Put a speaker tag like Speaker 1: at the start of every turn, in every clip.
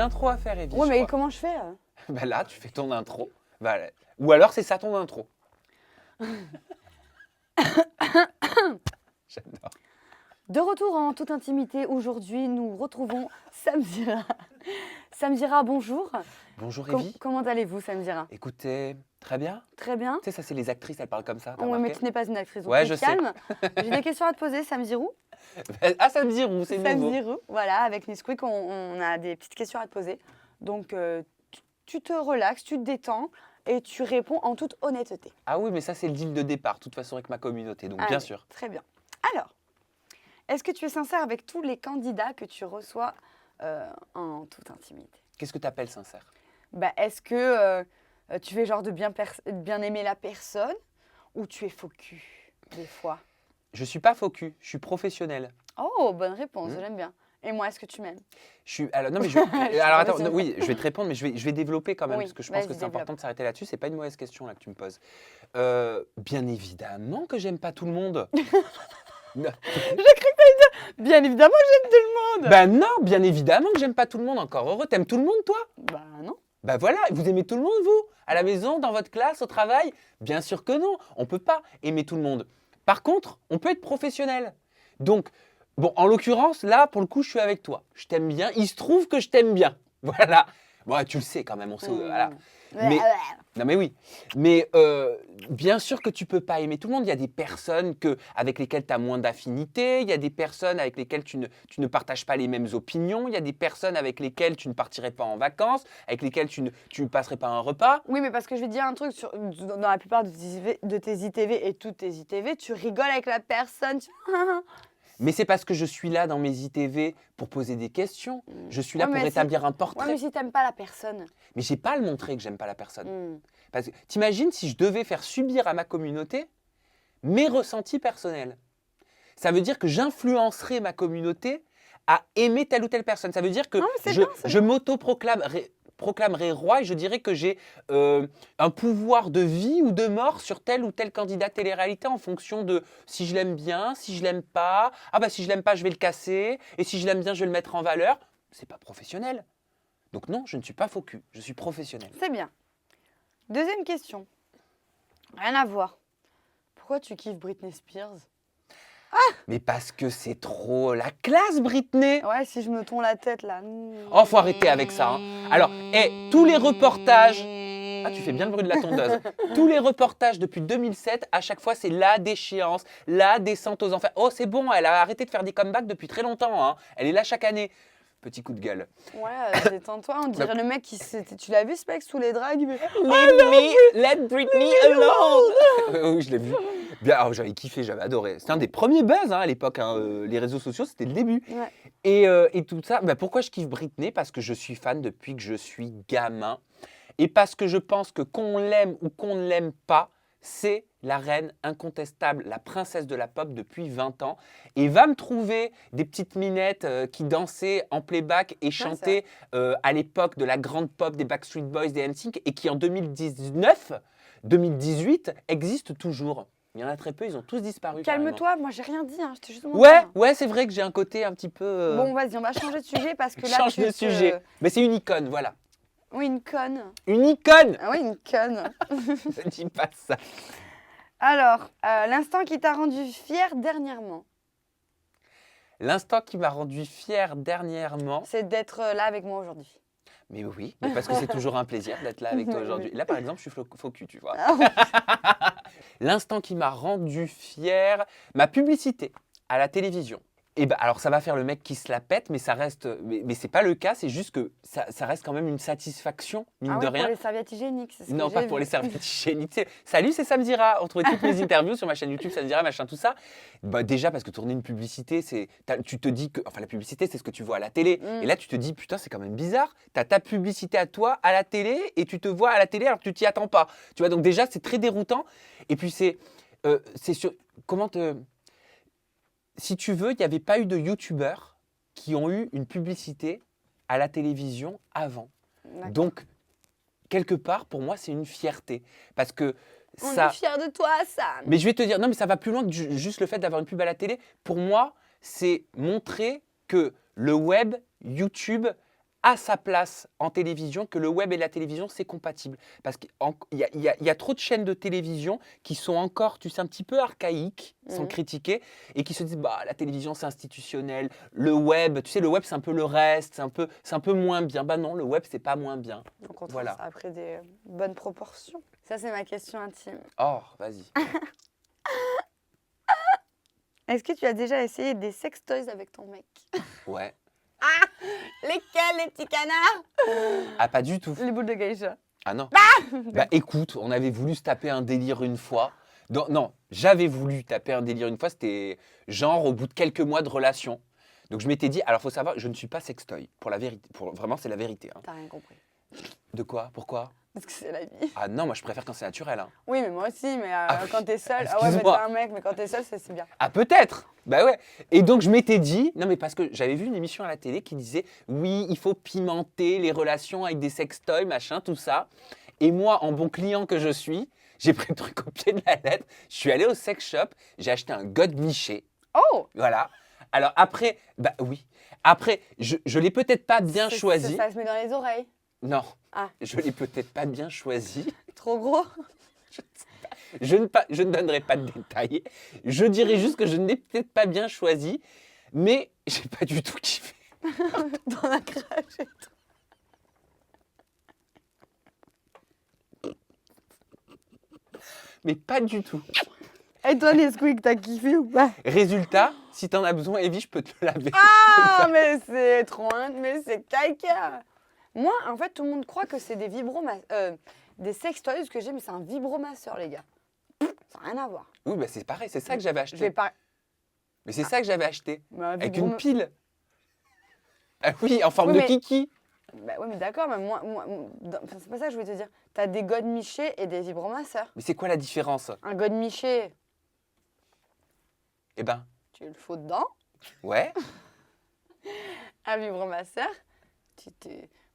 Speaker 1: intro à faire, Evie.
Speaker 2: Ouais,
Speaker 1: je
Speaker 2: mais
Speaker 1: crois.
Speaker 2: comment je fais
Speaker 1: Bah là, tu fais ton intro. Voilà. Ou alors, c'est ça ton intro. J'adore.
Speaker 2: De retour en toute intimité, aujourd'hui, nous retrouvons Samzira. Samzira, bonjour.
Speaker 1: Bonjour, Evie.
Speaker 2: Comment allez-vous, Samzira?
Speaker 1: Écoutez, très bien.
Speaker 2: Très bien.
Speaker 1: Tu sais, ça, c'est les actrices, elles parlent comme ça. T'as
Speaker 2: Oui, mais
Speaker 1: remarqué
Speaker 2: tu n'es pas une actrice, donc
Speaker 1: Ouais,
Speaker 2: reste
Speaker 1: je sais.
Speaker 2: calme. J'ai des questions à te poser, Samzirou.
Speaker 1: Ah, ça me dit roux, c'est nouveau.
Speaker 2: Samzirou, voilà, avec Nesquik, on a des petites questions à te poser. Donc, tu te relaxes, tu te détends et tu réponds en toute honnêteté.
Speaker 1: Ah oui, mais ça, c'est le deal de départ, de toute façon, avec ma communauté. Donc, bien
Speaker 2: Allez,
Speaker 1: sûr.
Speaker 2: Très bien. Alors, est-ce que tu es sincère avec tous les candidats que tu reçois en toute intimité?
Speaker 1: Qu'est-ce que tu appelles sincère?
Speaker 2: Bah, est-ce que tu fais genre de bien aimer la personne ou tu es faux cul des fois?
Speaker 1: Je suis pas faux cul, je suis professionnel.
Speaker 2: Oh, bonne réponse,
Speaker 1: Hmm.
Speaker 2: j'aime bien. Et moi, est-ce que tu m'aimes?
Speaker 1: Je suis. Alors, non, mais je.
Speaker 2: suis
Speaker 1: Alors, attends,
Speaker 2: professionnelle.
Speaker 1: oui, je vais te répondre, mais je vais développer quand même,
Speaker 2: Oui,
Speaker 1: parce que je pense que
Speaker 2: vas-y,
Speaker 1: c'est important de s'arrêter là-dessus. C'est pas une mauvaise question là que tu me poses. Bien évidemment que j'aime pas tout le monde. Non.
Speaker 2: Bien évidemment, j'aime tout le monde.
Speaker 1: Bah non, bien évidemment que j'aime pas tout le monde. Encore heureux, t'aimes tout le monde, toi?
Speaker 2: Bah non.
Speaker 1: Bah voilà, vous aimez tout le monde, vous? À la maison, dans votre classe, au travail? Bien sûr que non, on peut pas aimer tout le monde. Par contre, on peut être professionnel. Donc, bon, en l'occurrence, là, pour le coup, je suis avec toi. Je t'aime bien, il se trouve que je t'aime bien. Voilà. Bon, tu le sais quand même, on sait. Voilà. Mais- Non mais oui, mais bien sûr que tu peux pas aimer tout le monde. Il y a des personnes avec lesquelles tu as moins d'affinité, il y a des personnes avec lesquelles tu ne partages pas les mêmes opinions, il y a des personnes avec lesquelles tu ne partirais pas en vacances, avec lesquelles tu ne passerais pas un repas.
Speaker 2: Oui, mais parce que je vais te dire un truc, dans la plupart de tes ITV et toutes tes ITV, tu rigoles avec la personne.
Speaker 1: Mais c'est parce que je suis là dans mes ITV pour poser des questions, je suis là
Speaker 2: Ouais,
Speaker 1: pour
Speaker 2: mais
Speaker 1: établir un
Speaker 2: Ouais,
Speaker 1: portrait.
Speaker 2: mais si t'aimes pas la personne.
Speaker 1: Mais j'ai pas à le montrer que j'aime pas la personne.
Speaker 2: Hmm.
Speaker 1: Parce que t'imagines si je devais faire subir à ma communauté mes ressentis personnels. Ça veut dire que j'influencerais ma communauté à aimer telle ou telle personne. Ça veut dire que
Speaker 2: Non, mais c'est
Speaker 1: je,
Speaker 2: bien, c'est
Speaker 1: je m'auto-proclamerai roi et je dirais que j'ai un pouvoir de vie ou de mort sur tel ou tel candidat télé-réalité en fonction de si je l'aime bien, si je l'aime pas. Ah bah si je l'aime pas, je vais le casser. Et si je l'aime bien, je vais le mettre en valeur. C'est pas professionnel. Donc non, je ne suis pas faux cul, je suis professionnel.
Speaker 2: C'est bien. Deuxième question. Rien à voir. Pourquoi tu kiffes Britney Spears?
Speaker 1: Mais parce que c'est trop la classe, Britney.
Speaker 2: Ouais, si je me tourne la tête là.
Speaker 1: Oh, faut arrêter avec ça. Hein. Alors, tous les reportages. Ah, tu fais bien le bruit de la tondeuse. Tous les reportages depuis 2007, à chaque fois, c'est la déchéance, la descente aux enfers. Oh, c'est bon, elle a arrêté de faire des comebacks depuis très longtemps. Hein. Elle est là chaque année. Petit coup de gueule.
Speaker 2: Ouais, détends-toi, on dirait le mec qui s'était. Tu l'as vu ce mec sous les dragues?
Speaker 1: Let Britney alone. Oui, je l'ai vu. Bien, alors j'avais kiffé, j'avais adoré. C'était un des premiers buzz hein, à l'époque. Hein. Les réseaux sociaux, c'était le début.
Speaker 2: Ouais.
Speaker 1: Et tout ça, bah, pourquoi je kiffe Britney? Parce que je suis fan depuis que je suis gamin. Et parce que je pense que qu'on l'aime ou qu'on ne l'aime pas, c'est la reine incontestable, la princesse de la pop depuis 20 ans. Et va me trouver des petites minettes qui dansaient en playback et chantaient à l'époque de la grande pop des Backstreet Boys, des NSYNC, et qui en 2019, 2018 existent toujours. Il y en a très peu, ils ont tous disparu.
Speaker 2: Calme-toi, moi j'ai rien dit, hein, je t'ai juste demandé.
Speaker 1: Ouais, c'est vrai que j'ai un côté un petit peu...
Speaker 2: Bon, vas-y, on va changer de sujet parce que là.
Speaker 1: change
Speaker 2: tu
Speaker 1: de
Speaker 2: te-
Speaker 1: sujet. Mais c'est une icône, voilà.
Speaker 2: Oui, une conne.
Speaker 1: Une icône.
Speaker 2: Ah oui, une conne.
Speaker 1: Ne dis pas ça.
Speaker 2: Alors, l'instant qui t'a rendu fier dernièrement,
Speaker 1: L'instant qui m'a rendu fier dernièrement,
Speaker 2: c'est d'être là avec moi aujourd'hui.
Speaker 1: mais oui, mais parce que c'est toujours un plaisir d'être là avec toi aujourd'hui. Là, par exemple, je suis faux cul, tu vois.
Speaker 2: Ah oui.
Speaker 1: L'instant qui m'a rendu fier, ma publicité à la télévision. Et ben, alors ça va faire le mec qui se la pète, mais ça reste, mais c'est pas le cas. C'est juste que ça reste quand même une satisfaction mine
Speaker 2: Ah
Speaker 1: de
Speaker 2: oui,
Speaker 1: rien.
Speaker 2: pour les serviettes hygiéniques, c'est ce
Speaker 1: Non,
Speaker 2: que
Speaker 1: pas
Speaker 2: j'ai
Speaker 1: pour
Speaker 2: vu.
Speaker 1: les serviettes hygiéniques. Salut, c'est Samzira. On trouvait toutes mes interviews sur ma chaîne YouTube, Samzira, machin, tout ça. Bah, déjà, parce que tourner une publicité, tu te dis que. Enfin, la publicité, c'est ce que tu vois à la télé.
Speaker 2: Mm.
Speaker 1: Et là, tu te dis, putain, c'est quand même bizarre. Tu as ta publicité à toi à la télé et tu te vois à la télé alors que tu t'y attends pas. Tu vois, donc déjà, c'est très déroutant. Et puis, c'est sur. Comment te. Si tu veux, il n'y avait pas eu de youtubeurs qui ont eu une publicité à la télévision avant.
Speaker 2: D'accord.
Speaker 1: Donc, quelque part, pour moi, c'est une fierté. Parce que
Speaker 2: On
Speaker 1: ça.
Speaker 2: est fiers de toi, Sam.
Speaker 1: Mais je vais te dire, non, mais ça va plus loin que juste le fait d'avoir une pub à la télé. Pour moi, c'est montrer que le web, YouTube, a sa place en télévision, que le web et la télévision, c'est compatible. Parce qu'il y a trop de chaînes de télévision qui sont encore, tu sais, un petit peu archaïques, sans
Speaker 2: Mhm.
Speaker 1: critiquer, et qui se disent, bah, la télévision, c'est institutionnel. Le web, tu sais, le web, c'est un peu le reste, c'est un peu moins bien. Bah non, le web, c'est pas moins bien.
Speaker 2: Au contraire,
Speaker 1: Voilà.
Speaker 2: ça a pris des bonnes proportions. Ça, c'est ma question intime.
Speaker 1: Oh, vas-y.
Speaker 2: Est-ce que tu as déjà essayé des sextoys avec ton mec?
Speaker 1: Ouais.
Speaker 2: Lesquels, les petits canards?
Speaker 1: Ah, pas du tout.
Speaker 2: Les boules de geisha.
Speaker 1: Ah non. Bah écoute, on avait voulu se taper un délire une fois. Non, j'avais voulu taper un délire une fois, c'était genre au bout de quelques mois de relation. Donc je m'étais dit, alors faut savoir, je ne suis pas sextoy, pour la vérité, vraiment c'est la vérité. Hein.
Speaker 2: T'as rien compris.
Speaker 1: De quoi? Pourquoi?
Speaker 2: Parce que c'est la vie.
Speaker 1: Ah non, moi je préfère quand c'est naturel. Hein.
Speaker 2: Oui, mais moi aussi, mais
Speaker 1: oui,
Speaker 2: quand t'es seule. Ah ouais, mais
Speaker 1: excuse-moi.
Speaker 2: t'es un mec, mais quand t'es seule, c'est bien.
Speaker 1: Ah peut-être. Bah ouais. Et donc je m'étais dit, non mais parce que j'avais vu une émission à la télé qui disait, oui, il faut pimenter les relations avec des sextoys, machin, tout ça. Et moi, en bon client que je suis, j'ai pris le truc au pied de la lettre. Je suis allé au sex shop, j'ai acheté un godemiché.
Speaker 2: Oh!
Speaker 1: Voilà. Alors après, bah oui. Après, je l'ai peut-être pas bien choisi.
Speaker 2: Ça se met dans les oreilles.
Speaker 1: Non,
Speaker 2: Ah.
Speaker 1: je l'ai peut-être pas bien choisi.
Speaker 2: Trop gros.
Speaker 1: Je ne donnerai pas de détails. Je dirais juste que je ne l'ai peut-être pas bien choisi, mais j'ai pas du tout kiffé.
Speaker 2: Dans la crache et tout.
Speaker 1: Mais pas du tout.
Speaker 2: Et toi, Nesquik, t'as kiffé ou pas?
Speaker 1: Résultat, si t'en as besoin, Evie, je peux te le laver.
Speaker 2: Ah, mais c'est trop mais c'est caca. Moi, en fait, tout le monde croit que c'est des des sextoys que j'ai, mais c'est un vibromasseur, les gars. Ça n'a rien à voir.
Speaker 1: Oui, bah c'est pareil, c'est ça que j'avais
Speaker 2: Je vais
Speaker 1: acheté.
Speaker 2: pas.
Speaker 1: Mais c'est ça que j'avais acheté.
Speaker 2: Mais un
Speaker 1: Avec
Speaker 2: vibroma-
Speaker 1: une pile. Ah oui, en forme
Speaker 2: Oui,
Speaker 1: de
Speaker 2: mais-
Speaker 1: kiki.
Speaker 2: Bah ouais, mais d'accord, mais enfin, c'est pas ça que je voulais te dire. T'as des godemichés et des vibromasseurs.
Speaker 1: Mais c'est quoi la différence?
Speaker 2: Un godemiché,
Speaker 1: Eh ben,
Speaker 2: tu le fous dedans.
Speaker 1: ouais.
Speaker 2: Un vibromasseur,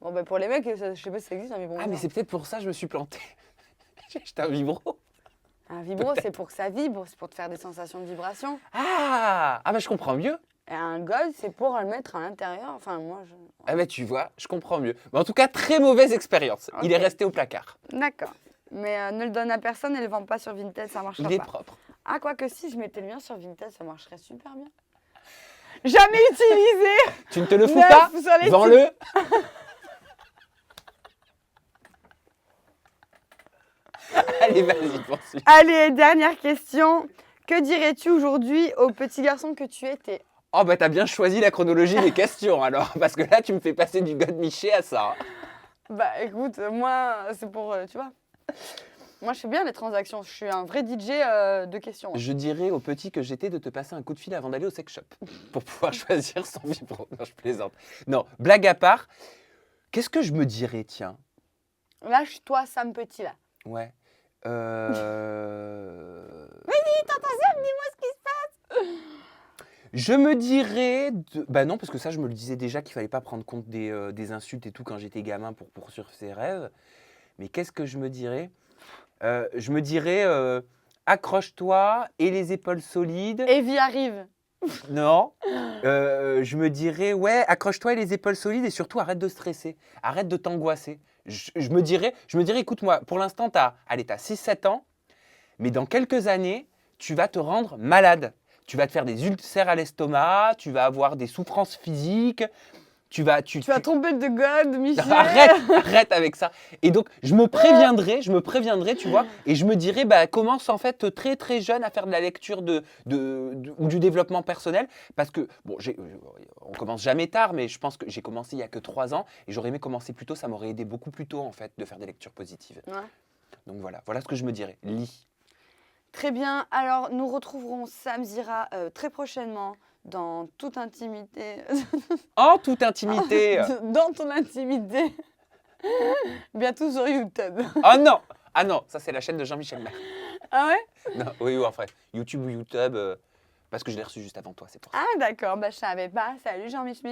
Speaker 2: bon, bah pour les mecs, je sais pas si ça existe un
Speaker 1: Ah,
Speaker 2: vibromasseur.
Speaker 1: mais c'est peut-être pour ça que je me suis planté. J'ai acheté un vibro.
Speaker 2: Un vibro, c'est pour que ça vibre, c'est pour te faire des sensations de vibration.
Speaker 1: Ah, bah je comprends mieux.
Speaker 2: Et un god, c'est pour le mettre à l'intérieur. Enfin, moi, je.
Speaker 1: Ah bah tu vois, je comprends mieux. Mais en tout cas, très mauvaise expérience. Il est
Speaker 2: Ok.
Speaker 1: resté au placard.
Speaker 2: D'accord. Mais ne le donne à personne et ne le vend pas sur Vinted, ça marchera
Speaker 1: Il est
Speaker 2: pas.
Speaker 1: propre.
Speaker 2: Ah, quoique si, je mettais le mien sur Vinted, ça marcherait super bien. Jamais utilisé.
Speaker 1: Tu ne te le fous
Speaker 2: Neuf
Speaker 1: pas?
Speaker 2: sur les
Speaker 1: Vends-le. Allez, vas-y, poursuis.
Speaker 2: Allez, dernière question. Que dirais-tu aujourd'hui au petit garçon que tu étais?
Speaker 1: Oh bah t'as bien choisi la chronologie des questions alors, parce que là tu me fais passer du godemiché à ça.
Speaker 2: Bah écoute, moi, c'est pour, tu vois. Moi, je fais bien les transactions. Je suis un vrai DJ de questions.
Speaker 1: Je dirais au petit que j'étais de te passer un coup de fil avant d'aller au sex shop, pour pouvoir choisir son vibro. Non, je plaisante. Non, blague à part, qu'est-ce que je me dirais, tiens?
Speaker 2: Lâche-toi, Sam Petit, là.
Speaker 1: Ouais.
Speaker 2: Vas-y, tente dis-moi ce qui se passe.
Speaker 1: Je me dirais... Bah non, parce que ça, je me le disais déjà qu'il fallait pas prendre compte des insultes et tout quand j'étais gamin pour poursuivre ses rêves. Mais qu'est-ce que je me dirais? Je me dirais, accroche-toi et les épaules solides.
Speaker 2: Evie arrive.
Speaker 1: Non. Je me dirais, ouais, accroche-toi et les épaules solides et surtout arrête de stresser. Arrête de t'angoisser. Je me dirais, écoute-moi, pour l'instant, t'as 6-7 ans, mais dans quelques années, tu vas te rendre malade. Tu vas te faire des ulcères à l'estomac, tu vas avoir des souffrances physiques, tu vas
Speaker 2: tomber de God, Michel.
Speaker 1: Arrête avec ça. Et donc, je me préviendrai, tu vois, et je me dirais, bah, commence en fait très très jeune à faire de la lecture ou du développement personnel, parce que, bon, on commence jamais tard, mais je pense que j'ai commencé il y a que 3 ans, et j'aurais aimé commencer plus tôt, ça m'aurait aidé beaucoup plus tôt en fait de faire des lectures positives.
Speaker 2: Ouais.
Speaker 1: Donc voilà ce que je me dirais. Lis.
Speaker 2: Très bien. Alors, nous retrouverons Sam Zira très prochainement dans toute intimité.
Speaker 1: En toute intimité.
Speaker 2: Dans ton intimité. Bientôt sur YouTube.
Speaker 1: Oh non. Ah non, ça c'est la chaîne de Jean-Michel Maire.
Speaker 2: Ah ouais?
Speaker 1: Non, oui, en fait, YouTube ou YouTube, parce que je l'ai reçu juste avant toi, c'est pour ça.
Speaker 2: Ah d'accord, bah je savais pas. Salut Jean-Mich.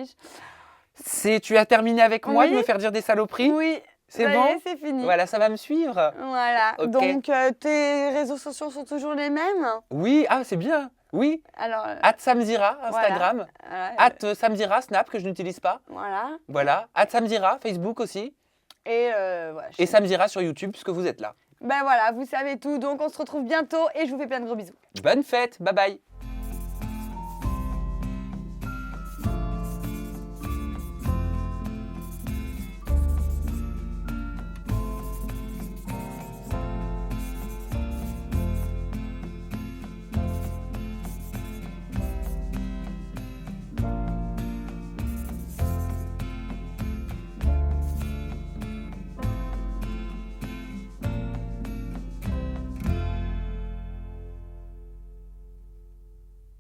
Speaker 1: Tu as terminé avec moi de
Speaker 2: Oui.
Speaker 1: me faire dire des saloperies?
Speaker 2: Oui.
Speaker 1: C'est
Speaker 2: ça y
Speaker 1: bon?
Speaker 2: est, c'est fini.
Speaker 1: Voilà, ça va me suivre.
Speaker 2: Voilà.
Speaker 1: Ok.
Speaker 2: Donc, tes réseaux sociaux sont toujours les mêmes?
Speaker 1: Oui, ah c'est bien. Oui,
Speaker 2: Alors,
Speaker 1: @samzira, Instagram.
Speaker 2: voilà,
Speaker 1: @samzira, Snap, que je n'utilise pas.
Speaker 2: voilà.
Speaker 1: Voilà. @samzira, Facebook aussi.
Speaker 2: Et voilà.
Speaker 1: Et Samzira sur YouTube, puisque vous êtes là.
Speaker 2: Ben voilà, vous savez tout. Donc, on se retrouve bientôt et je vous fais plein de gros bisous.
Speaker 1: Bonne fête, bye bye.